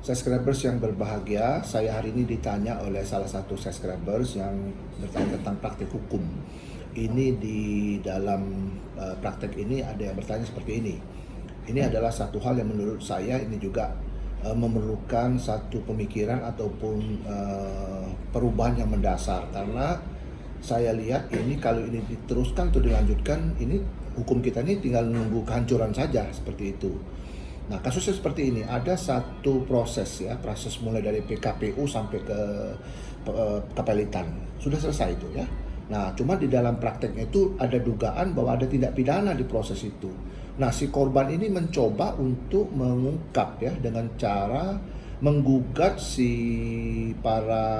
Subscribers yang berbahagia, saya hari ini ditanya oleh salah satu subscribers yang bertanya tentang praktik hukum. Ini di dalam praktek ini ada yang bertanya seperti ini. Ini adalah satu hal yang menurut saya ini juga memerlukan satu pemikiran ataupun perubahan yang mendasar, karena saya lihat ini kalau ini diteruskan atau dilanjutkan, ini hukum kita ini tinggal menunggu kehancuran saja seperti itu. Nah, kasusnya seperti ini, ada satu proses mulai dari PKPU sampai ke kepelitan. Sudah selesai itu ya. Nah, cuma di dalam prakteknya itu ada dugaan bahwa ada tindak pidana di proses itu. Nah, si korban ini mencoba untuk mengungkap ya dengan cara menggugat si para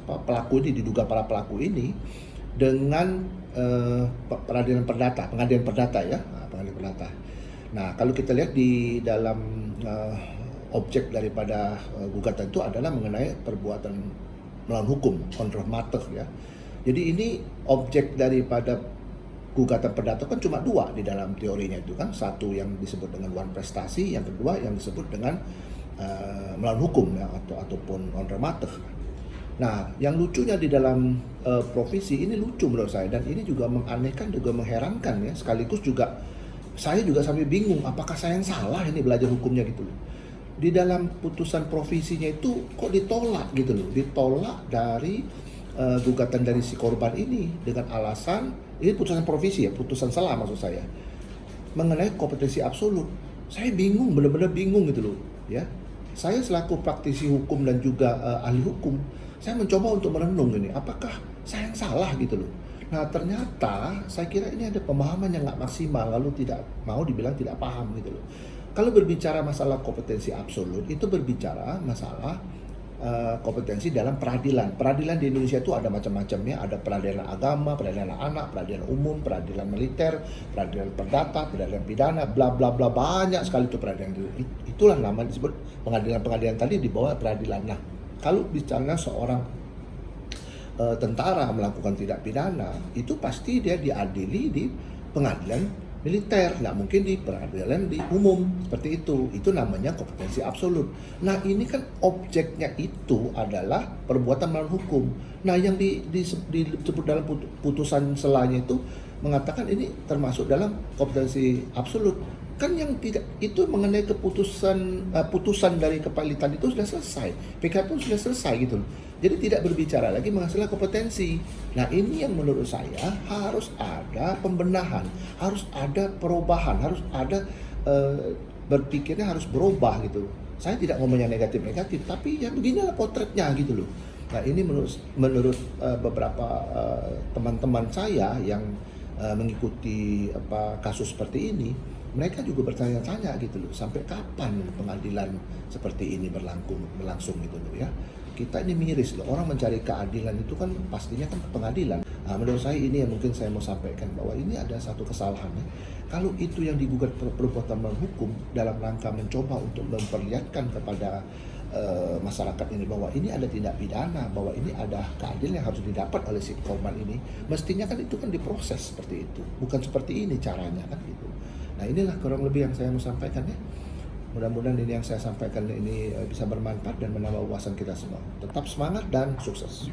pelaku ini, diduga para pelaku ini dengan pengadilan perdata ya, pengadilan perdata. Nah, kalau kita lihat di dalam objek daripada gugatan itu adalah mengenai perbuatan melawan hukum, contra mater ya. Jadi ini objek daripada gugatan perdata kan cuma dua di dalam teorinya itu kan. Satu yang disebut dengan wan prestasi, yang kedua yang disebut dengan melawan hukum ya, ataupun contra mater. Nah, yang lucunya di dalam provisi ini lucu menurut saya, dan ini juga menganehkan, juga mengherankan ya, sekaligus juga saya juga sampai bingung, apakah saya yang salah ini belajar hukumnya gitu loh. Di dalam putusan provisinya itu kok ditolak gitu loh, ditolak dari gugatan dari si korban ini dengan alasan, ini putusan provisi ya, putusan salah maksud saya, mengenai kompetensi absolut. Saya bingung, benar-benar bingung gitu loh ya. Saya selaku praktisi hukum dan juga ahli hukum, saya mencoba untuk merenung ini, apakah saya yang salah gitu loh. Nah, ternyata saya kira ini ada pemahaman yang nggak maksimal, lalu tidak mau dibilang tidak paham gitu loh. Kalau berbicara masalah kompetensi absolut, itu berbicara masalah kompetensi dalam peradilan. Peradilan di Indonesia itu ada macam-macamnya, ada peradilan agama, peradilan anak, peradilan umum, peradilan militer, peradilan perdata, peradilan pidana, bla bla bla, banyak sekali itu peradilan. Itulah nama disebut pengadilan-pengadilan tadi di bawah peradilan. Nah, kalau bicara seorang tentara melakukan tindak pidana, itu pasti dia diadili di pengadilan militer, nggak mungkin di peradilan di umum seperti itu. Itu namanya kompetensi absolut. Nah, ini kan objeknya itu adalah perbuatan melawan hukum. Nah, yang disebut dalam putusan selanya itu mengatakan ini termasuk dalam kompetensi absolut. Kan yang tidak itu mengenai putusan dari kepelitan itu sudah selesai, PKPU sudah selesai gitu loh. Jadi tidak berbicara lagi masalah kompetensi. Nah, ini yang menurut saya harus ada pembenahan, harus ada perubahan, harus ada berpikirnya harus berubah gitu. Saya tidak ngomong yang negatif-negatif, tapi ya beginilah potretnya gitu loh. Nah, ini menurut beberapa teman-teman saya yang mengikuti kasus seperti ini, mereka juga bertanya-tanya gitu loh, sampai kapan pengadilan seperti ini berlangsung gitu loh ya. Kita ini miris loh, orang mencari keadilan itu kan pastinya kan ke pengadilan. Nah, menurut saya ini yang mungkin saya mau sampaikan, bahwa ini ada satu kesalahan ya. Kalau itu yang digugat perbuatan melawan hukum dalam rangka mencoba untuk memperlihatkan kepada masyarakat ini bahwa ini ada tindak pidana, bahwa ini ada keadilan yang harus didapat oleh si korban ini, mestinya kan itu kan diproses seperti itu, bukan seperti ini caranya kan gitu. Nah, inilah kurang lebih yang saya mau sampaikan ya. Mudah-mudahan ini yang saya sampaikan ini bisa bermanfaat dan menambah wawasan kita semua. Tetap semangat dan sukses.